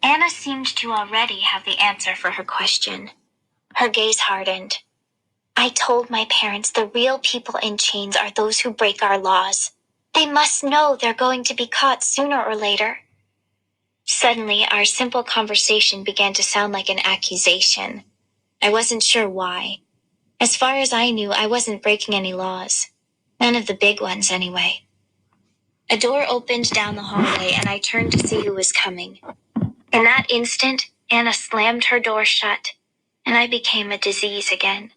Anna seemed to already have the answer for her question. Her gaze hardened. I told my parents the real people in chains are those who break our laws. They must know they're going to be caught sooner or later. Suddenly, our simple conversation began to sound like an accusation. I wasn't sure why. As far as I knew, I wasn't breaking any laws. None of the big ones, anyway. A door opened down the hallway, and I turned to see who was coming. In that instant, Anna slammed her door shut, and I became a disease again.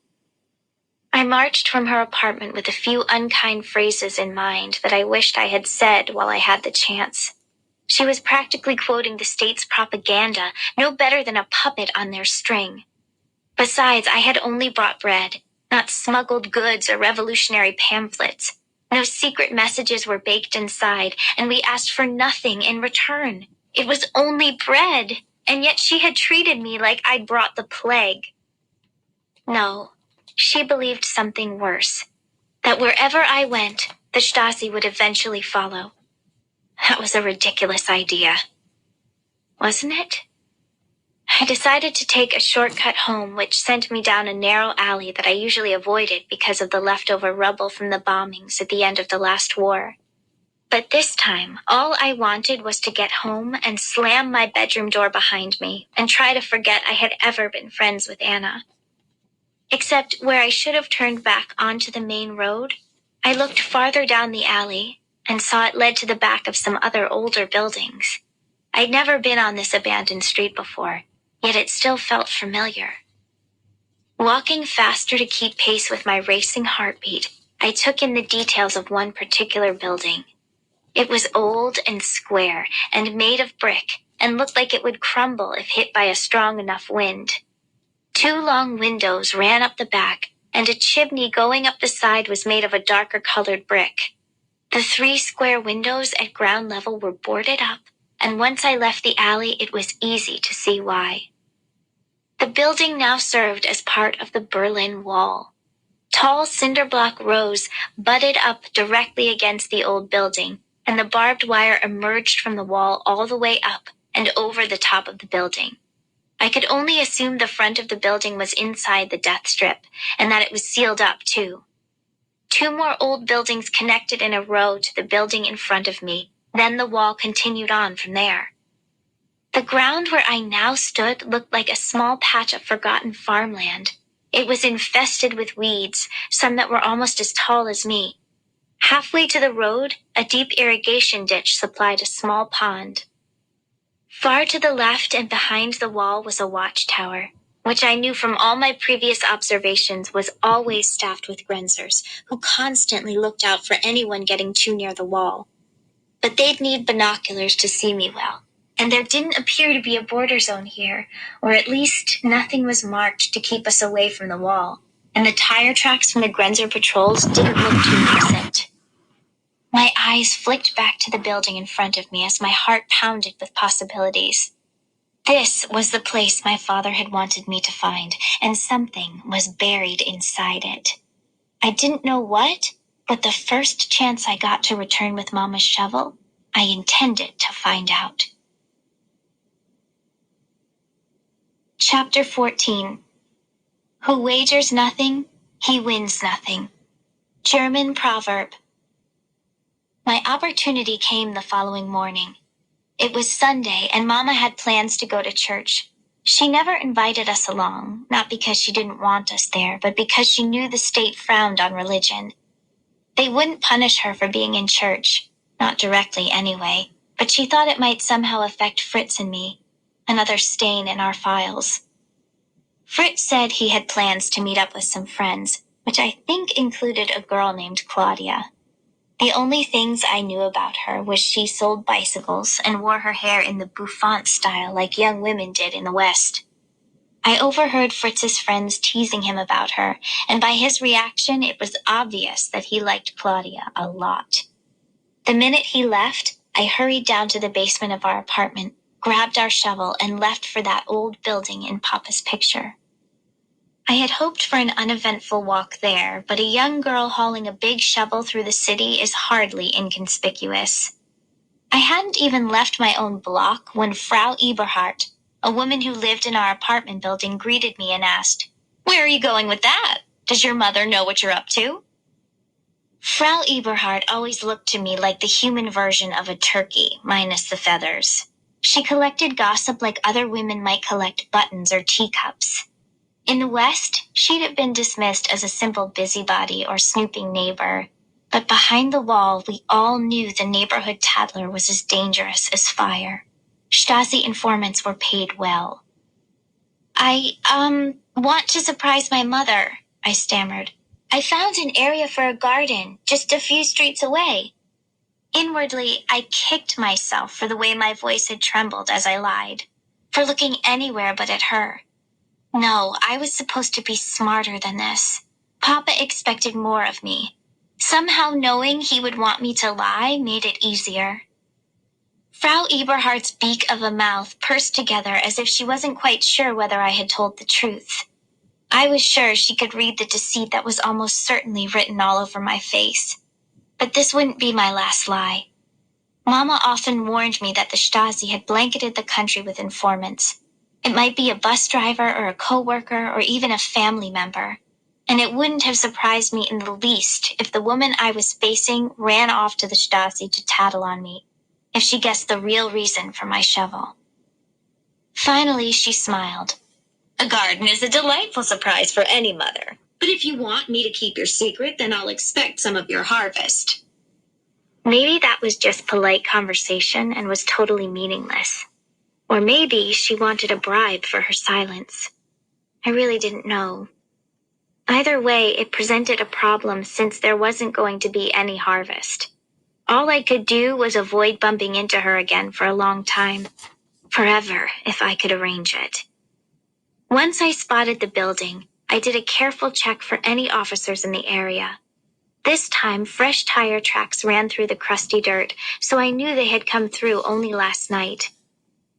I marched from her apartment with a few unkind phrases in mind that I wished I had said while I had the chance. She was practically quoting the state's propaganda, no better than a puppet on their string. Besides, I had only brought bread, not smuggled goods or revolutionary pamphlets. No secret messages were baked inside, and we asked for nothing in return. It was only bread, and yet she had treated me like I'd brought the plague. No, she believed something worse. That wherever I went, the Stasi would eventually follow. That was a ridiculous idea. Wasn't it? I decided to take a shortcut home, which sent me down a narrow alley that I usually avoided because of the leftover rubble from the bombings at the end of the last war. But this time, all I wanted was to get home and slam my bedroom door behind me and try to forget I had ever been friends with Anna. Except where I should have turned back onto the main road, I looked farther down the alley and saw it led to the back of some other older buildings. I'd never been on this abandoned street before, yet it still felt familiar. Walking faster to keep pace with my racing heartbeat, I took in the details of one particular building. It was old and square and made of brick and looked like it would crumble if hit by a strong enough wind. 2 long windows ran up the back, and a chimney going up the side was made of a darker colored brick. The 3 square windows at ground level were boarded up, and once I left the alley, it was easy to see why. The building now served as part of the Berlin Wall. Tall cinder block rows butted up directly against the old building, and the barbed wire emerged from the wall all the way up and over the top of the building. I could only assume the front of the building was inside the death strip, and that it was sealed up too. 2 more old buildings connected in a row to the building in front of me, then the wall continued on from there. The ground where I now stood looked like a small patch of forgotten farmland. It was infested with weeds, some that were almost as tall as me. Halfway to the road, a deep irrigation ditch supplied a small pond. Far to the left and behind the wall was a watchtower, which I knew from all my previous observations was always staffed with Grenzers, who constantly looked out for anyone getting too near the wall. But they'd need binoculars to see me well, and there didn't appear to be a border zone here, or at least nothing was marked to keep us away from the wall, and the tire tracks from the Grenzer patrols didn't look too recent. My eyes flicked back to the building in front of me as my heart pounded with possibilities. This was the place my father had wanted me to find, and something was buried inside it. I didn't know what, but the first chance I got to return with Mama's shovel, I intended to find out. Chapter 14. Who wagers nothing, he wins nothing. German proverb. My opportunity came the following morning. It was Sunday, and Mama had plans to go to church. She never invited us along, not because she didn't want us there, but because she knew the state frowned on religion. They wouldn't punish her for being in church, not directly anyway, but she thought it might somehow affect Fritz and me, another stain in our files. Fritz said he had plans to meet up with some friends, which I think included a girl named Claudia. The only things I knew about her was she sold bicycles and wore her hair in the bouffant style like young women did in the West. I overheard Fritz's friends teasing him about her, and by his reaction it was obvious that he liked Claudia a lot. The minute he left, I hurried down to the basement of our apartment, grabbed our shovel, and left for that old building in Papa's picture. I had hoped for an uneventful walk there, but a young girl hauling a big shovel through the city is hardly inconspicuous. I hadn't even left my own block when Frau Eberhardt, a woman who lived in our apartment building, greeted me and asked, "Where are you going with that? Does your mother know what you're up to?" Frau Eberhardt always looked to me like the human version of a turkey, minus the feathers. She collected gossip like other women might collect buttons or teacups. In the West, she'd have been dismissed as a simple busybody or snooping neighbor. But behind the wall, we all knew the neighborhood tattler was as dangerous as fire. Stasi informants were paid well. I want to surprise my mother," I stammered. "I found an area for a garden just a few streets away." Inwardly, I kicked myself for the way my voice had trembled as I lied, for looking anywhere but at her. No, I was supposed to be smarter than this. Papa expected more of me. Somehow knowing he would want me to lie made it easier. Frau Eberhardt's beak of a mouth pursed together as if she wasn't quite sure whether I had told the truth. I was sure she could read the deceit that was almost certainly written all over my face. But this wouldn't be my last lie. Mama often warned me that the Stasi had blanketed the country with informants. It might be a bus driver or a coworker or even a family member. And it wouldn't have surprised me in the least if the woman I was facing ran off to the Stasi to tattle on me, if she guessed the real reason for my shovel. Finally, she smiled. "A garden is a delightful surprise for any mother. But if you want me to keep your secret, then I'll expect some of your harvest." Maybe that was just polite conversation and was totally meaningless. Or maybe she wanted a bribe for her silence. I really didn't know. Either way, it presented a problem since there wasn't going to be any harvest. All I could do was avoid bumping into her again for a long time. Forever, if I could arrange it. Once I spotted the building, I did a careful check for any officers in the area. This time, fresh tire tracks ran through the crusty dirt, so I knew they had come through only last night.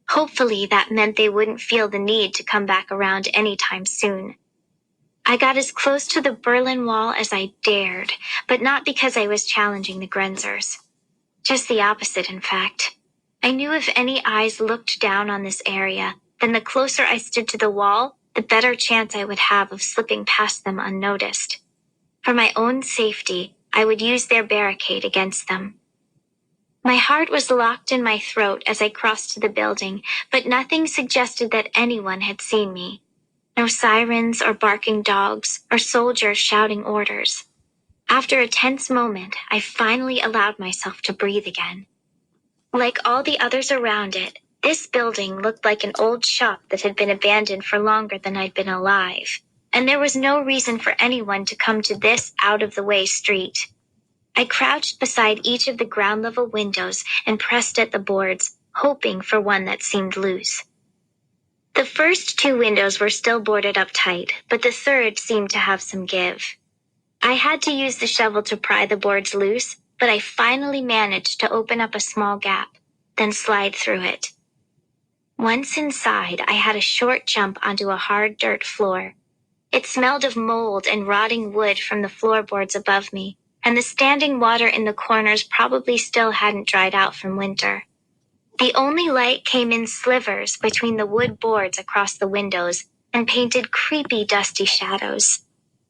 Hopefully, that meant they wouldn't feel the need to come back around anytime soon. I got as close to the Berlin Wall as I dared, but not because I was challenging the Grenzers. Just the opposite, in fact. I knew if any eyes looked down on this area, then the closer I stood to the wall, the better chance I would have of slipping past them unnoticed. For my own safety, I would use their barricade against them. My heart was locked in my throat as I crossed to the building, but nothing suggested that anyone had seen me. No sirens or barking dogs or soldiers shouting orders. After a tense moment, I finally allowed myself to breathe again. Like all the others around it, this building looked like an old shop that had been abandoned for longer than I'd been alive, and there was no reason for anyone to come to this out-of-the-way street. I crouched beside each of the ground-level windows and pressed at the boards, hoping for one that seemed loose. The first two windows were still boarded up tight, but the third seemed to have some give. I had to use the shovel to pry the boards loose, but I finally managed to open up a small gap, then slide through it. Once inside, I had a short jump onto a hard dirt floor. It smelled of mold and rotting wood from the floorboards above me, and the standing water in the corners probably still hadn't dried out from winter. The only light came in slivers between the wood boards across the windows and painted creepy, dusty shadows.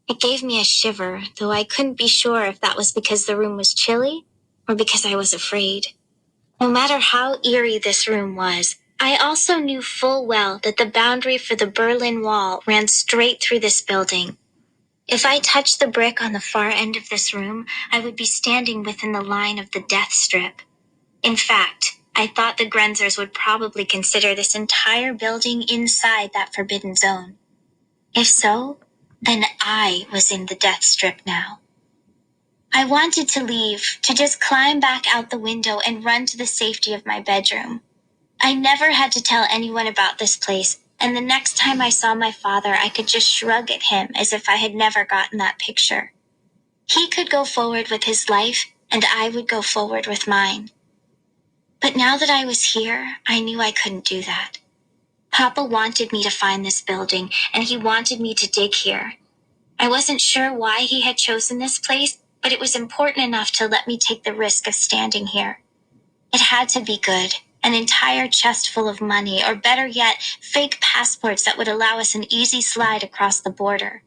It gave me a shiver, though I couldn't be sure if that was because the room was chilly or because I was afraid. No matter how eerie this room was, I also knew full well that the boundary for the Berlin Wall ran straight through this building. If I touched the brick on the far end of this room, I would be standing within the line of the death strip. In fact, I thought the Grenzers would probably consider this entire building inside that forbidden zone. If so, then I was in the death strip now. I wanted to leave, to just climb back out the window and run to the safety of my bedroom. I never had to tell anyone about this place, and the next time I saw my father, I could just shrug at him as if I had never gotten that picture. He could go forward with his life, and I would go forward with mine. But now that I was here, I knew I couldn't do that. Papa wanted me to find this building, and he wanted me to dig here. I wasn't sure why he had chosen this place, but it was important enough to let me take the risk of standing here. It had to be good, an entire chest full of money, or better yet, fake passports that would allow us an easy slide across the border.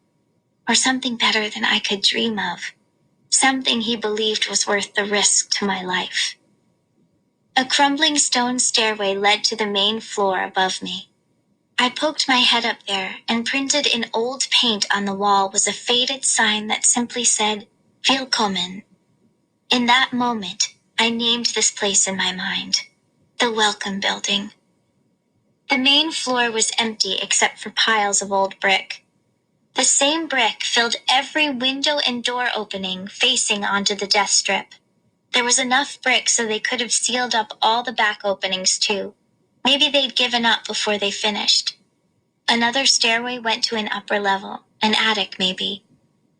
Or something better than I could dream of. Something he believed was worth the risk to my life. A crumbling stone stairway led to the main floor above me. I poked my head up there, and printed in old paint on the wall was a faded sign that simply said, Willkommen. In that moment, I named this place in my mind. The Welcome Building. The main floor was empty except for piles of old brick. The same brick filled every window and door opening facing onto the death strip. There was enough brick so they could have sealed up all the back openings too. Maybe they'd given up before they finished. Another stairway went to an upper level, an attic maybe.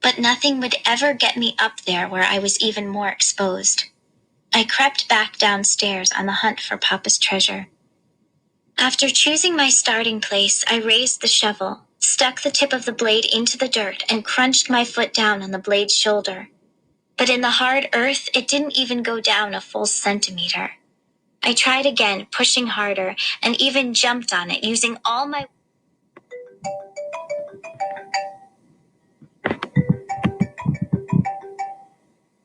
But nothing would ever get me up there where I was even more exposed. I crept back downstairs on the hunt for Papa's treasure. After choosing my starting place, I raised the shovel, stuck the tip of the blade into the dirt, and crunched my foot down on the blade's shoulder. But in the hard earth, it didn't even go down a full centimeter. I tried again, pushing harder, and even jumped on it, using all my